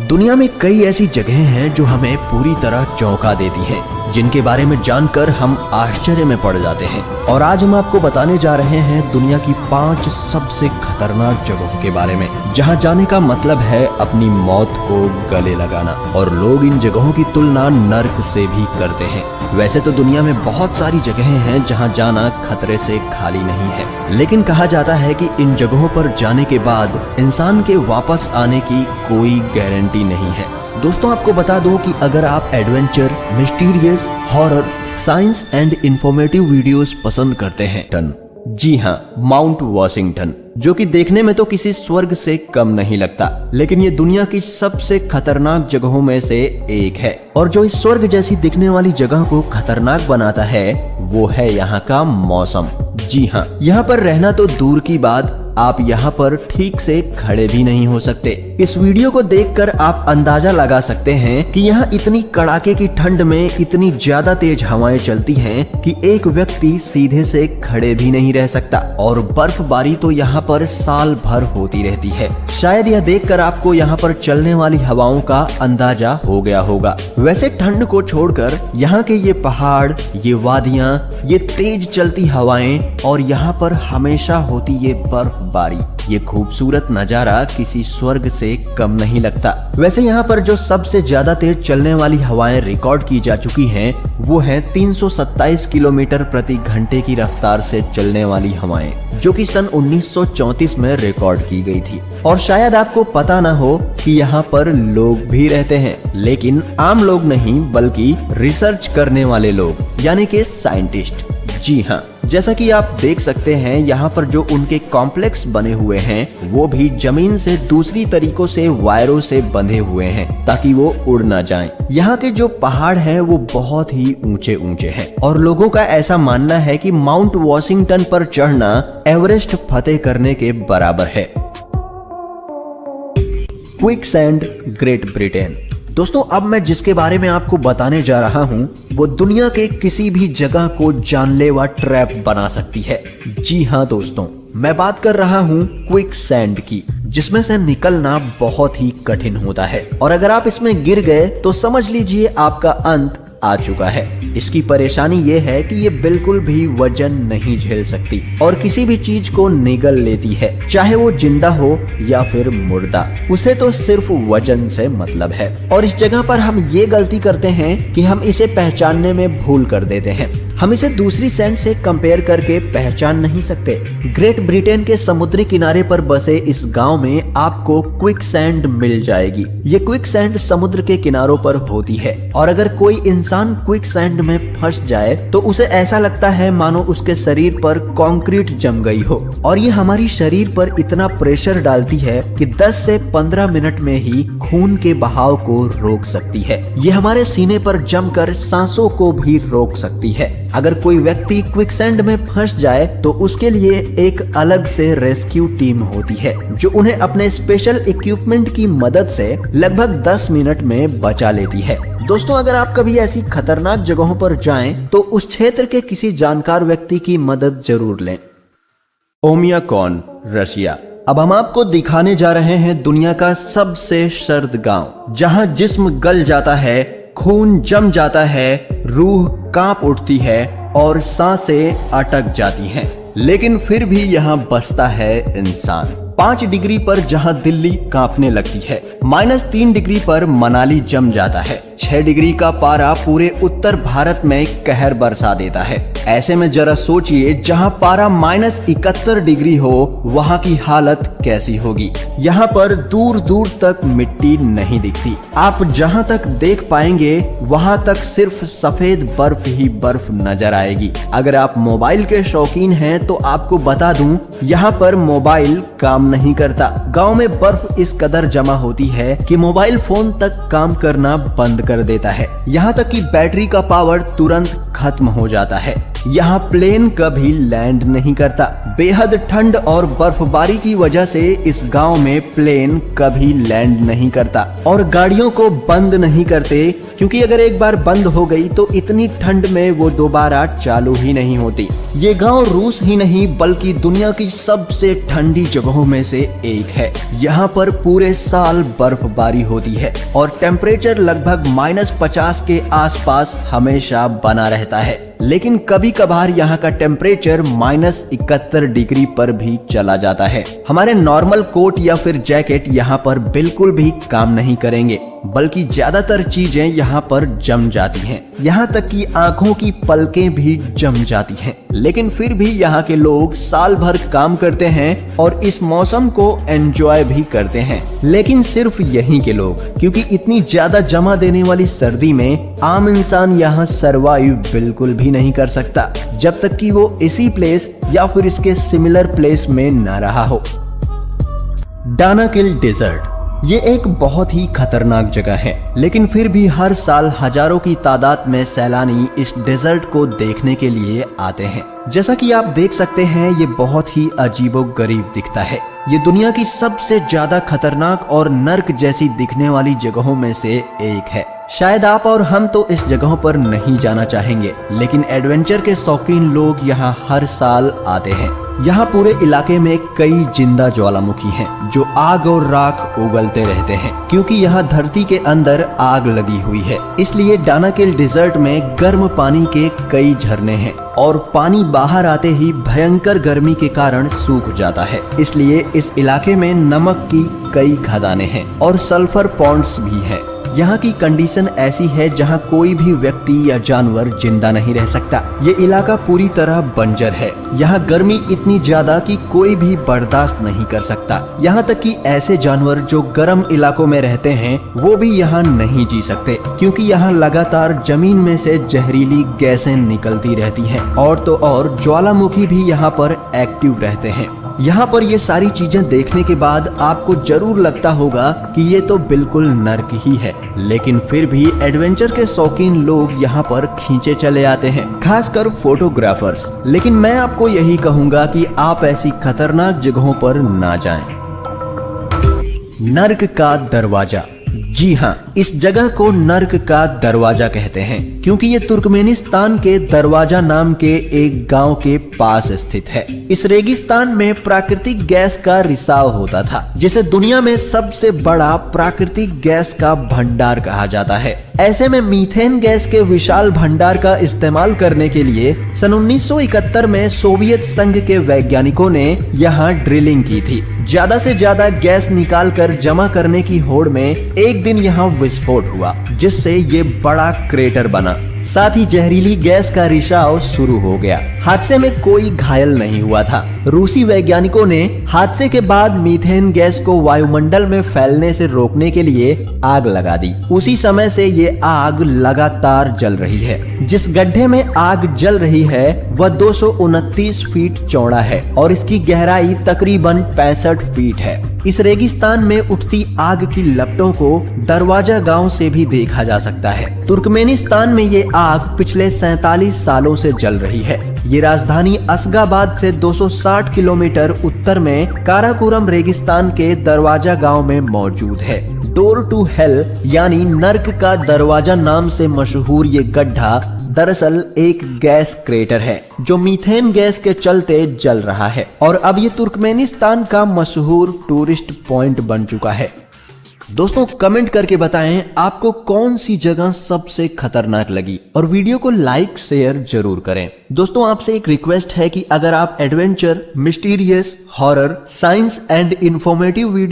दुनिया में कई ऐसी जगहें हैं जो हमें पूरी तरह चौंका देती हैं, जिनके बारे में जानकर हम आश्चर्य में पड़ जाते हैं। और आज हम आपको बताने जा रहे हैं दुनिया की 5 सबसे खतरनाक जगहों के बारे में, जहां जाने का मतलब है अपनी मौत को गले लगाना। और लोग इन जगहों की तुलना नर्क से भी करते हैं। वैसे तो दुनिया में बहुत सारी जगहें हैं जहां जाना खतरे से खाली नहीं है, लेकिन कहा जाता है कि इन जगहों पर जाने के बाद इंसान के वापस आने की कोई गारंटी नहीं है। दोस्तों, आपको बता दूं कि अगर आप adventure, mysterious, horror, science and informative videos पसंद करते हैं, जी हाँ, माउंट वॉशिंगटन, जो कि देखने में तो किसी स्वर्ग से कम नहीं लगता, लेकिन ये दुनिया की सबसे खतरनाक जगहों में से एक है। और जो इस स्वर्ग जैसी दिखने वाली जगह को खतरनाक बनाता है वो है यहाँ का मौसम। जी हाँ, यहाँ पर रहना तो दूर की बात, आप यहाँ पर ठीक से खड़े भी नहीं हो सकते। इस वीडियो को देखकर आप अंदाजा लगा सकते हैं कि यहाँ इतनी कड़ाके की ठंड में इतनी ज्यादा तेज हवाएं चलती हैं कि एक व्यक्ति सीधे से खड़े भी नहीं रह सकता। और बर्फबारी तो यहाँ पर साल भर होती रहती है। शायद यह देखकर आपको यहाँ पर चलने वाली हवाओं का अंदाजा हो गया होगा। वैसे ठंड को छोड़कर यहाँ के ये पहाड़, ये वादियाँ, ये तेज चलती हवाएं और यहाँ पर हमेशा होती ये बर्फबारी, ये खूबसूरत नजारा किसी स्वर्ग से कम नहीं लगता। वैसे यहाँ पर जो सबसे ज्यादा तेज चलने वाली हवाएं रिकॉर्ड की जा चुकी हैं वो हैं 327 किलोमीटर प्रति घंटे की रफ्तार से चलने वाली हवाएं, जो कि सन 1934 में रिकॉर्ड की गई थी। और शायद आपको पता ना हो कि यहाँ पर लोग भी रहते हैं, लेकिन आम लोग नहीं बल्कि रिसर्च करने वाले लोग, यानी कि साइंटिस्ट। जी हाँ, जैसा कि आप देख सकते हैं यहाँ पर जो उनके कॉम्प्लेक्स बने हुए हैं वो भी जमीन से दूसरी तरीकों से वायरों से बंधे हुए हैं ताकि वो उड़ ना जाएं। यहाँ के जो पहाड़ हैं वो बहुत ही ऊंचे ऊंचे हैं और लोगों का ऐसा मानना है कि माउंट वॉशिंगटन पर चढ़ना एवरेस्ट फतेह करने के बराबर है। Quicksand, great Britain. दोस्तों, अब मैं जिसके बारे में आपको बताने जा रहा हूँ वो दुनिया के किसी भी जगह को जानलेवा ट्रैप बना सकती है। जी हाँ दोस्तों, मैं बात कर रहा हूँ क्विकसैंड की, जिसमें से निकलना बहुत ही कठिन होता है। और अगर आप इसमें गिर गए तो समझ लीजिए आपका अंत आ चुका है। इसकी परेशानी ये है कि ये बिल्कुल भी वजन नहीं झेल सकती और किसी भी चीज को निगल लेती है, चाहे वो जिंदा हो या फिर मुर्दा, उसे तो सिर्फ वजन से मतलब है। और इस जगह पर हम ये गलती करते हैं कि हम इसे पहचानने में भूल कर देते हैं। हम इसे दूसरी सैंड से कंपेयर करके पहचान नहीं सकते। ग्रेट ब्रिटेन के समुद्री किनारे पर बसे इस गांव में आपको क्विकसैंड मिल जाएगी। ये क्विकसैंड समुद्र के किनारों पर होती है और अगर कोई इंसान क्विकसैंड में फंस जाए तो उसे ऐसा लगता है मानो उसके शरीर पर कंक्रीट जम गई हो। और ये हमारी शरीर पर इतना प्रेशर डालती है कि 10 से 15 मिनट में ही खून के बहाव को रोक सकती है। ये हमारे सीने पर जमकर सांसों को भी रोक सकती है। अगर कोई व्यक्ति क्विकसैंड में फंस जाए तो उसके लिए एक अलग से रेस्क्यू टीम होती है जो उन्हें अपने स्पेशल इक्विपमेंट की मदद से लगभग 10 मिनट में बचा लेती है। दोस्तों, अगर आप कभी ऐसी खतरनाक जगहों पर जाएं तो उस क्षेत्र के किसी जानकार व्यक्ति की मदद जरूर लें। ओमियाकॉन, रशिया। अब हम आपको दिखाने जा रहे हैं दुनिया का सबसे सर्द गांव, जहां जिस्म गल जाता है, खून जम जाता है, रूह कांप उठती है और सांसें अटक जाती हैं, लेकिन फिर भी यहाँ बसता है इंसान। 5 डिग्री पर जहां दिल्ली कांपने लगती है, -3 डिग्री पर मनाली जम जाता है, 6 डिग्री का पारा पूरे उत्तर भारत में कहर बरसा देता है। ऐसे में जरा सोचिए, जहां पारा -71 डिग्री हो वहां की हालत कैसी होगी। यहाँ पर दूर दूर तक मिट्टी नहीं दिखती। आप जहां तक देख पाएंगे वहां तक सिर्फ सफेद बर्फ ही बर्फ नजर आएगी। अगर आप मोबाइल के शौकीन हैं तो आपको बता दूं, यहाँ पर मोबाइल काम नहीं करता। गांव में बर्फ इस कदर जमा होती है कि मोबाइल फोन तक काम करना बंद कर देता है। यहाँ तक कि बैटरी का पावर तुरंत खत्म हो जाता है। यहाँ प्लेन कभी लैंड नहीं करता। बेहद ठंड और बर्फबारी की वजह से इस गांव में प्लेन कभी लैंड नहीं करता और गाड़ियों को बंद नहीं करते, क्योंकि अगर एक बार बंद हो गई तो इतनी ठंड में वो दोबारा चालू ही नहीं होती। ये गांव रूस ही नहीं बल्कि दुनिया की सबसे ठंडी जगहों में से एक है। यहाँ पर पूरे साल बर्फबारी होती है और टेम्परेचर लगभग -50 के आसपास हमेशा बना रहता है, लेकिन कभी कभार यहाँ का टेम्परेचर -71 डिग्री पर भी चला जाता है। हमारे नॉर्मल कोट या फिर जैकेट यहाँ पर बिल्कुल भी काम नहीं करेंगे, बल्कि ज्यादातर चीजें यहाँ पर जम जाती हैं। यहाँ तक कि आंखों की पलकें भी जम जाती हैं, लेकिन फिर भी यहाँ के लोग साल भर काम करते हैं और इस मौसम को एंजॉय भी करते हैं। लेकिन सिर्फ यहीं के लोग, क्योंकि इतनी ज्यादा जमा देने वाली सर्दी में आम इंसान यहाँ सरवाइव बिल्कुल भी नहीं कर सकता, जब तक कि वो इसी प्लेस या फिर इसके सिमिलर प्लेस में न रहा हो। डानाकिल डेजर्ट ये एक बहुत ही खतरनाक जगह है, लेकिन फिर भी हर साल हजारों की तादाद में सैलानी इस डेजर्ट को देखने के लिए आते हैं। जैसा कि आप देख सकते हैं, ये बहुत ही अजीबोगरीब दिखता है। ये दुनिया की सबसे ज्यादा खतरनाक और नर्क जैसी दिखने वाली जगहों में से एक है। शायद आप और हम तो इस जगहों पर नहीं जाना चाहेंगे, लेकिन एडवेंचर के शौकीन लोग यहाँ हर साल आते हैं। यहाँ पूरे इलाके में कई जिंदा ज्वालामुखी हैं, जो आग और राख उगलते रहते हैं, क्योंकि यहाँ धरती के अंदर आग लगी हुई है। इसलिए डानाकिल डेजर्ट में गर्म पानी के कई झरने हैं और पानी बाहर आते ही भयंकर गर्मी के कारण सूख जाता है। इसलिए इस इलाके में नमक की कई खदानें हैं और सल्फर पॉन्ड्स भी हैं। यहाँ की कंडीशन ऐसी है जहाँ कोई भी व्यक्ति या जानवर जिंदा नहीं रह सकता। ये इलाका पूरी तरह बंजर है। यहाँ गर्मी इतनी ज्यादा कि कोई भी बर्दाश्त नहीं कर सकता। यहाँ तक कि ऐसे जानवर जो गर्म इलाकों में रहते हैं वो भी यहाँ नहीं जी सकते, क्योंकि यहाँ लगातार जमीन में से जहरीली गैसें निकलती रहती हैं और तो और ज्वालामुखी भी यहाँ पर एक्टिव रहते हैं। यहाँ पर ये सारी चीजें देखने के बाद आपको जरूर लगता होगा कि ये तो बिल्कुल नर्क ही है, लेकिन फिर भी एडवेंचर के शौकीन लोग यहाँ पर खींचे चले आते हैं, खासकर फोटोग्राफर्स। लेकिन मैं आपको यही कहूँगा कि आप ऐसी खतरनाक जगहों पर ना जाएं। नर्क का दरवाजा। जी हाँ, इस जगह को नर्क का दरवाजा कहते हैं, क्योंकि ये तुर्कमेनिस्तान के दरवाजा नाम के एक गांव के पास स्थित है। इस रेगिस्तान में प्राकृतिक गैस का रिसाव होता था, जिसे दुनिया में सबसे बड़ा प्राकृतिक गैस का भंडार कहा जाता है। ऐसे में मीथेन गैस के विशाल भंडार का इस्तेमाल करने के लिए सन 1971 में सोवियत संघ के वैज्ञानिकों ने यहाँ ड्रिलिंग की थी। ज्यादा से ज्यादा गैस निकाल कर जमा करने की होड़ में एक दिन यहाँ विस्फोट हुआ, जिससे ये बड़ा क्रेटर बना। साथ ही जहरीली गैस का रिसाव शुरू हो गया। हादसे में कोई घायल नहीं हुआ था। रूसी वैज्ञानिकों ने हादसे के बाद मीथेन गैस को वायुमंडल में फैलने से रोकने के लिए आग लगा दी। उसी समय से ये आग लगातार जल रही है। जिस गड्ढे में आग जल रही है वह 229 फीट चौड़ा है और इसकी गहराई तकरीबन 65 फीट है। इस रेगिस्तान में उठती आग की लपटों को दरवाजा गांव से भी देखा जा सकता है। तुर्कमेनिस्तान में ये आग पिछले 47 सालों से जल रही है। ये राजधानी असगाबाद से 260 किलोमीटर उत्तर में काराकोरम रेगिस्तान के दरवाजा गांव में मौजूद है। डोर टू हेल यानी नर्क का दरवाजा नाम से मशहूर ये गड्ढा दरअसल एक गैस क्रेटर है, जो मीथेन गैस के चलते जल रहा है और अब ये तुर्कमेनिस्तान का मशहूर टूरिस्ट पॉइंट बन चुका है। दोस्तों कमेंट करके बताएं आपको कौन सी जगह सबसे खतरनाक लगी और वीडियो को लाइक शेयर जरूर करें। दोस्तों आपसे एक रिक्वेस्ट है कि अगर आप adventure, mysterious, horror, science and informative video